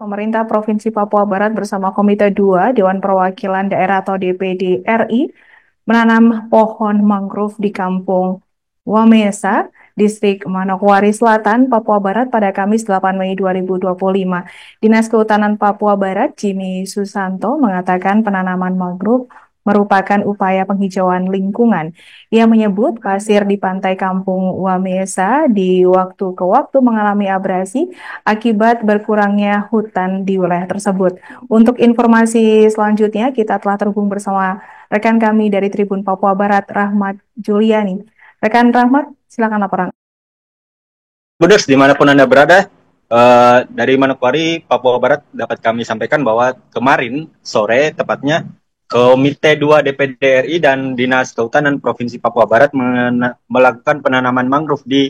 Pemerintah Provinsi Papua Barat bersama Komite 2 Dewan Perwakilan Daerah atau DPD RI menanam pohon mangrove di Kampung Wamesa, Distrik Manokwari Selatan, Papua Barat pada Kamis 8 Mei 2025. Dinas Kehutanan Papua Barat, Jimmy Susanto, mengatakan penanaman mangrove merupakan upaya penghijauan lingkungan. Ia menyebut pasir di pantai Kampung Wamesa di waktu ke waktu mengalami abrasi akibat berkurangnya hutan di wilayah tersebut. Untuk informasi selanjutnya, kita telah terhubung bersama rekan kami dari Tribun Papua Barat, Rahmat Juliani. Rekan Rahmat, silakan laporan. Buders, dimanapun Anda berada, dari Manokwari, Papua Barat dapat kami sampaikan bahwa kemarin sore tepatnya Komite 2 DPD RI dan Dinas Kehutanan Provinsi Papua Barat melakukan penanaman mangrove di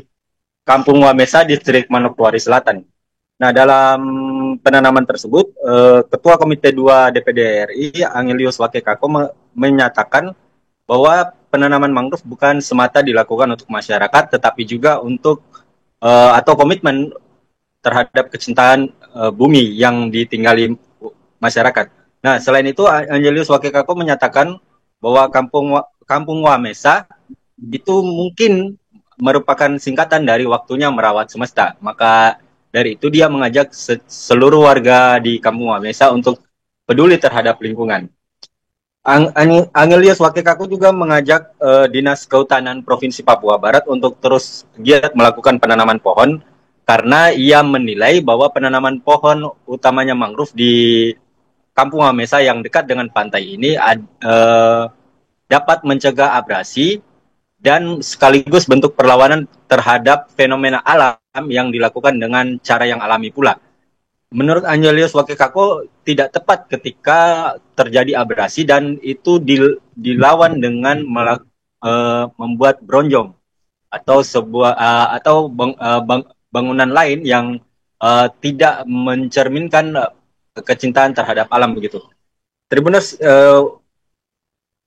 Kampung Wamesa, Distrik Manokwari Selatan. Nah, dalam penanaman tersebut, Ketua Komite 2 DPD RI, Angelius Wakekako, menyatakan bahwa penanaman mangrove bukan semata dilakukan untuk masyarakat, tetapi juga untuk atau komitmen terhadap kecintaan bumi yang ditinggali masyarakat. Nah, selain itu, Angelius Wakekako menyatakan bahwa Kampung Wamesa itu mungkin merupakan singkatan dari waktunya merawat semesta. Maka dari itu dia mengajak seluruh warga di Kampung Wamesa untuk peduli terhadap lingkungan. Angelius Wakekako juga mengajak Dinas Kehutanan Provinsi Papua Barat untuk terus giat melakukan penanaman pohon karena ia menilai bahwa penanaman pohon utamanya mangrove di Kampung Wamesa yang dekat dengan pantai ini dapat mencegah abrasi dan sekaligus bentuk perlawanan terhadap fenomena alam yang dilakukan dengan cara yang alami pula. Menurut Angelius Wakekako tidak tepat ketika terjadi abrasi dan itu dilawan dengan membuat bronjong atau bangunan lain yang tidak mencerminkan kecintaan terhadap alam begitu. Tribuners,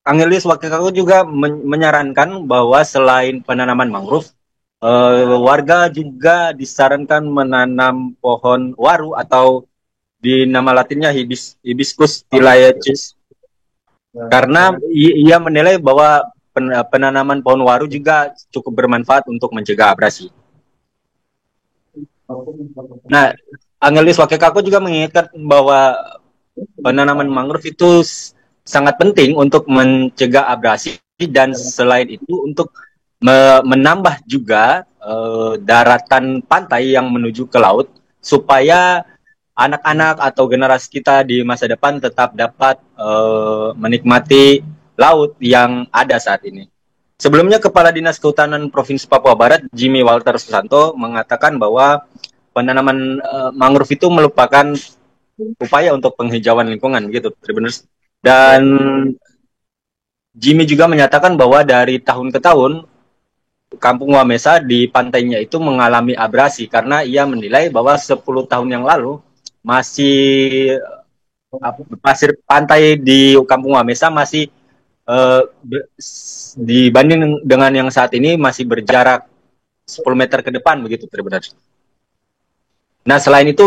Angelius Wakekako juga menyarankan bahwa selain penanaman mangrove, warga juga disarankan menanam pohon waru atau di nama latinnya Hibiscus tilaeus, karena ia menilai bahwa penanaman pohon waru juga cukup bermanfaat untuk mencegah abrasi. Nah, Angelius Wakekako juga mengingatkan bahwa penanaman mangrove itu sangat penting untuk mencegah abrasi dan selain itu untuk menambah juga daratan pantai yang menuju ke laut supaya anak-anak atau generasi kita di masa depan tetap dapat menikmati laut yang ada saat ini. Sebelumnya, Kepala Dinas Kehutanan Provinsi Papua Barat, Jimmy Walter Susanto, mengatakan bahwa penanaman mangrove itu merupakan upaya untuk penghijauan lingkungan gitu, Tribuners. Dan Jimmy juga menyatakan bahwa dari tahun ke tahun Kampung Wamesa di pantainya itu mengalami abrasi karena ia menilai bahwa 10 tahun yang lalu masih pasir pantai di Kampung Wamesa masih dibanding dengan yang saat ini masih berjarak 10 meter ke depan begitu, Tribuners. Nah, selain itu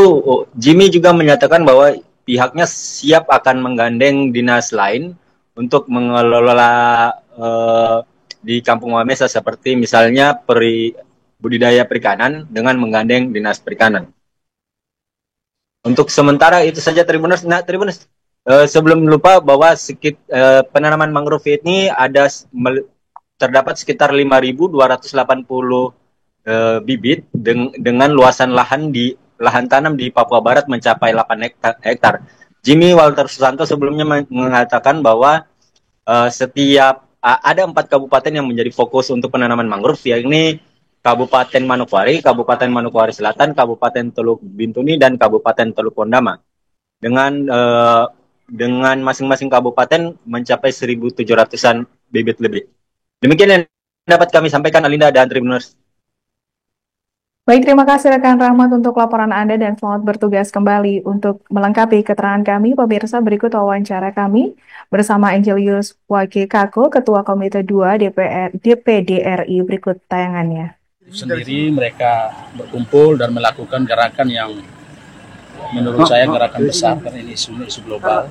Jimmy juga menyatakan bahwa pihaknya siap akan menggandeng dinas lain untuk mengelola di Kampung Wamesa seperti misalnya budidaya perikanan dengan menggandeng dinas perikanan. Untuk sementara itu saja, Tribuners. Nah, Tribuners, sebelum lupa bahwa penanaman mangrove ini terdapat sekitar 5.280 bibit dengan luasan lahan tanam di Papua Barat mencapai 8 hektar. Jimmy Walter Susanto sebelumnya mengatakan bahwa ada 4 kabupaten yang menjadi fokus untuk penanaman mangrove, yakni Kabupaten Manokwari, Kabupaten Manokwari Selatan, Kabupaten Teluk Bintuni, dan Kabupaten Teluk Pondama. Dengan masing-masing kabupaten mencapai 1.700-an bibit lebih. Demikian yang dapat kami sampaikan, Alinda dan Tribuners. Baik, terima kasih rekan Rahmat untuk laporan Anda dan selamat bertugas kembali. Untuk melengkapi keterangan kami, pemirsa, berikut wawancara kami bersama Angelius Wakekako, Ketua Komite 2 DPD RI. Berikut tayangannya. Sendiri mereka berkumpul dan melakukan gerakan yang menurut saya gerakan besar karena ini isu global.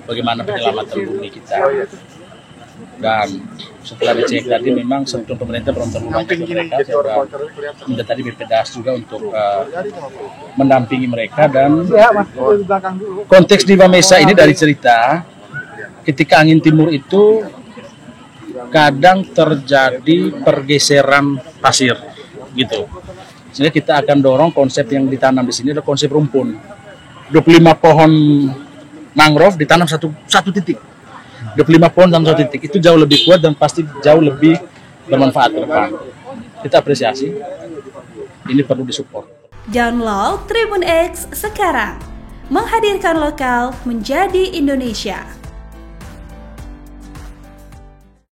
Bagaimana penyelamatan bumi kita. Dan setelah dicek tadi memang sebetulnya pemerintah belum terlalu banyak mereka. Minta tadi BPDAS juga untuk mendampingi mereka. Dan konteks di Wamesa ini dari cerita ketika angin timur itu kadang terjadi pergeseran pasir gitu. Sehingga kita akan dorong konsep yang ditanam di sini adalah konsep rumpun. 25 pohon mangrove ditanam satu titik. 25 pohon dalam satu titik itu jauh lebih kuat dan pasti jauh lebih bermanfaat ke depan. Kita apresiasi. Ini perlu disupport. Download Tribun X sekarang. Menghadirkan lokal menjadi Indonesia.